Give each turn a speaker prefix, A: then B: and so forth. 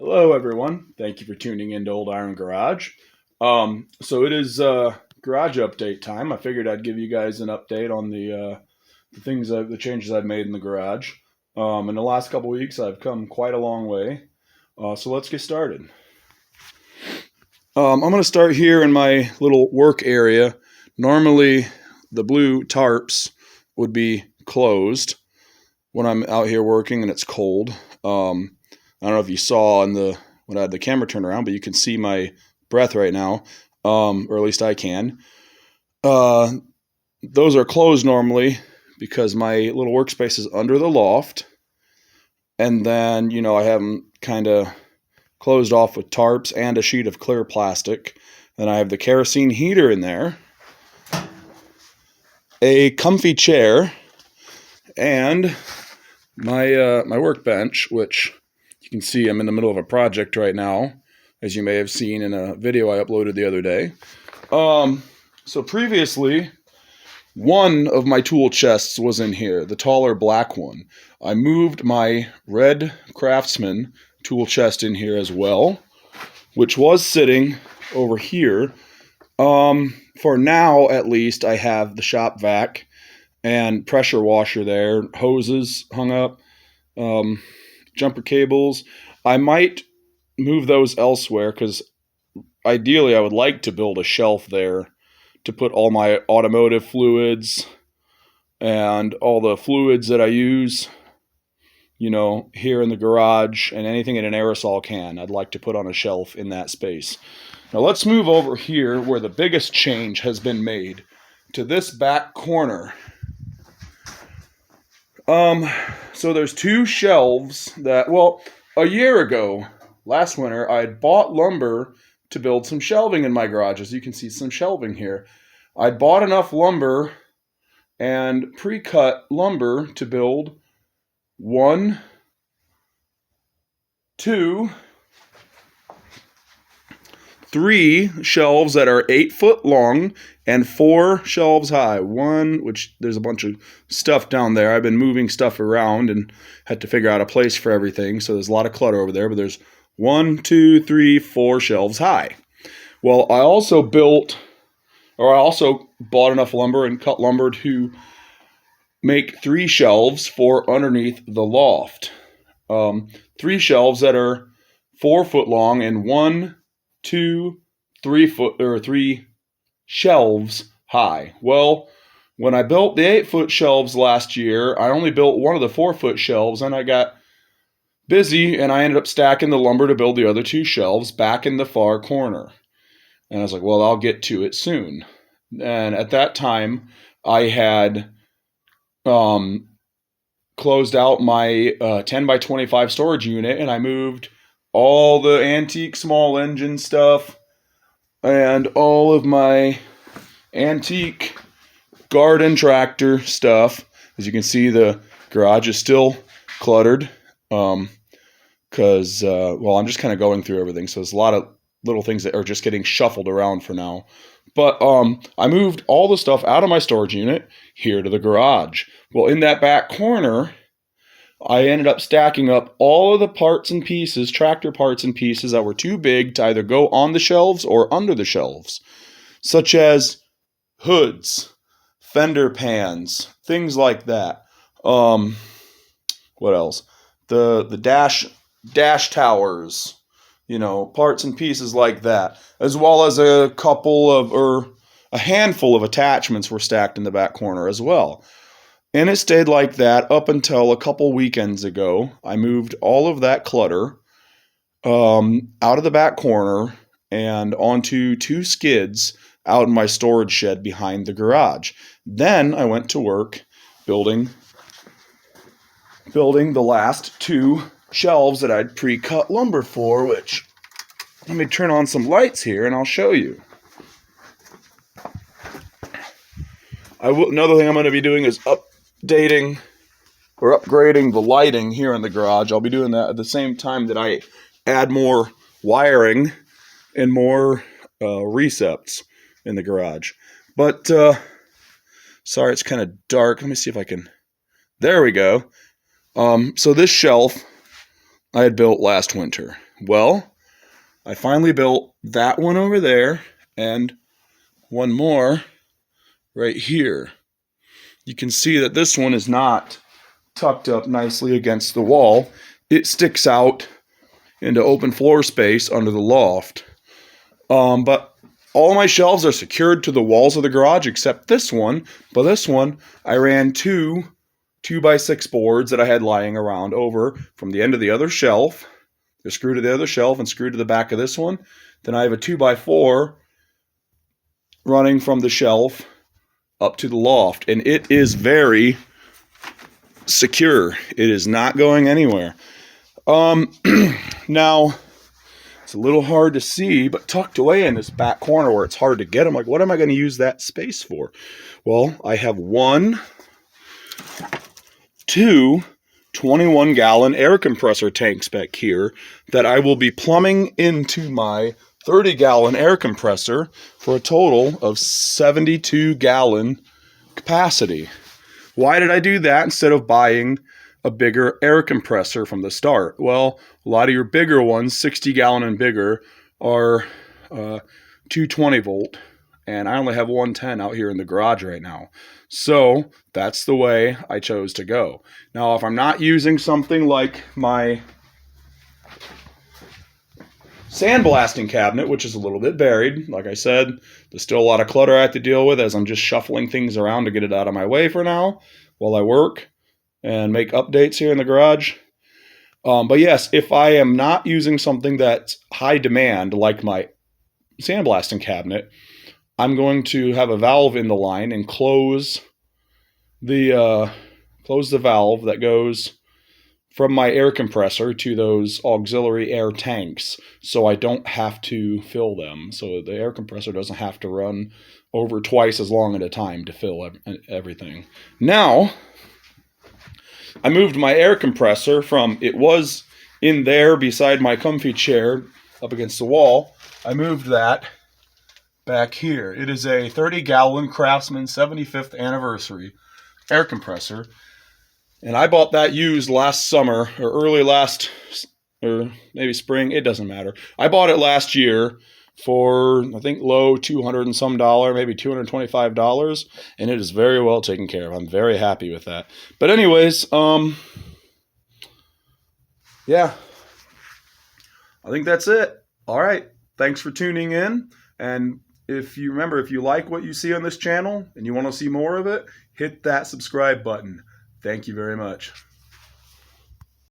A: Hello, everyone. Thank you for tuning in to Old Iron Garage. So it is garage update time. I figured I'd give you guys an update on the changes I've made in the garage. In the last couple weeks, I've come quite a long way. So let's get started. I'm going to start here in my little work area. Normally, the blue tarps would be closed when I'm out here working and it's cold. I don't know if you saw when I had the camera turned around, but you can see my breath right now, or at least I can. Those are closed normally because my little workspace is under the loft, and then I have them kind of closed off with tarps and a sheet of clear plastic. Then I have the kerosene heater in there, a comfy chair, and my workbench, which you can see I'm in the middle of a project right now, as you may have seen in a video I uploaded the other day. So previously, one of my tool chests was in here, the taller black one. I moved my red Craftsman tool chest in here as well, which was sitting over here. For now, at least, I have the shop vac and pressure washer there, hoses hung up, jumper cables. I might move those elsewhere because ideally I would like to build a shelf there to put all my automotive fluids and all the fluids that I use, here in the garage, and anything in an aerosol can I'd like to put on a shelf in that space. Now let's move over here where the biggest change has been made, to this back corner. So there's two shelves that, a year ago, last winter, I had bought lumber to build some shelving in my garage. As you can see, some shelving here. I'd bought enough lumber and pre-cut lumber to build 1, 2, 3 shelves that are 8 foot long and 4 shelves high. One, which there's a bunch of stuff down there. I've been moving stuff around and had to figure out a place for everything. So there's a lot of clutter over there, but there's 1, 2, 3, 4 shelves high. Well, I also bought enough lumber and cut lumber to make 3 shelves for underneath the loft. 3 shelves that are 4 foot long and 1, 2, 3 shelves high. Well, when I built the 8-foot shelves last year, I only built one of the 4-foot shelves, and I got busy and I ended up stacking the lumber to build the other 2 shelves back in the far corner. And I was like, well, I'll get to it soon. And at that time, I had closed out my 10 by 25 storage unit, and I moved all the antique small engine stuff and all of my antique garden tractor stuff. As you can see, the garage is still cluttered because, I'm just kind of going through everything. So there's a lot of little things that are just getting shuffled around for now. But I moved all the stuff out of my storage unit here to the garage. Well, in that back corner, I ended up stacking up all of the parts and pieces, tractor parts and pieces that were too big to either go on the shelves or under the shelves, such as hoods, fender pans, things like that. What else? The dash towers, parts and pieces like that, as well as a handful of attachments were stacked in the back corner as well. And it stayed like that up until a couple weekends ago. I moved all of that clutter out of the back corner and onto 2 skids out in my storage shed behind the garage. Then I went to work building the last 2 shelves that I'd pre-cut lumber for, which, let me turn on some lights here and I'll show you. Another thing I'm going to be doing is updating or upgrading the lighting here in the garage. I'll be doing that at the same time that I add more wiring and more recepts in the garage. But, sorry, it's kind of dark. Let me see if I can, there we go. So this shelf I had built last winter Well, I finally built that one over there and one more right here. You can see that this one is not tucked up nicely against the wall. It sticks out into open floor space under the loft. But all my shelves are secured to the walls of the garage except this one. But this one, I ran two 2x6 boards that I had lying around over from the end of the other shelf. They're screwed to the other shelf and screwed to the back of this one. Then I have a 2x4 running from the shelf up to the loft. And it is very secure. It is not going anywhere. Now, it's a little hard to see, but tucked away in this back corner where it's hard to get, I'm like, what am I going to use that space for? Well, I have two 21-gallon air compressor tanks back here that I will be plumbing into my 30-gallon air compressor for a total of 72-gallon capacity. Why did I do that instead of buying a bigger air compressor from the start? Well, a lot of your bigger ones, 60-gallon and bigger, are 220 volt, and I only have 110 out here in the garage right now. So that's the way I chose to go. Now, if I'm not using something like my sandblasting cabinet, which is a little bit buried, like I said, there's still a lot of clutter I have to deal with as I'm just shuffling things around to get it out of my way for now while I work and make updates here in the garage. But yes, if I am not using something that's high demand, like my sandblasting cabinet, I'm going to have a valve in the line and close the valve that goes from my air compressor to those auxiliary air tanks, so I don't have to fill them. So the air compressor doesn't have to run over twice as long at a time to fill everything. Now, I moved my air compressor from, it was in there beside my comfy chair up against the wall. I moved that back here. It is a 30-gallon Craftsman 75th anniversary air compressor. And I bought that used last summer or or maybe spring. It doesn't matter. I bought it last year for, I think, low $200 and some, maybe $225, and it is very well taken care of. I'm very happy with that. But anyways, yeah, I think that's it. All right. Thanks for tuning in. And if you like what you see on this channel and you want to see more of it, hit that subscribe button. Thank you very much.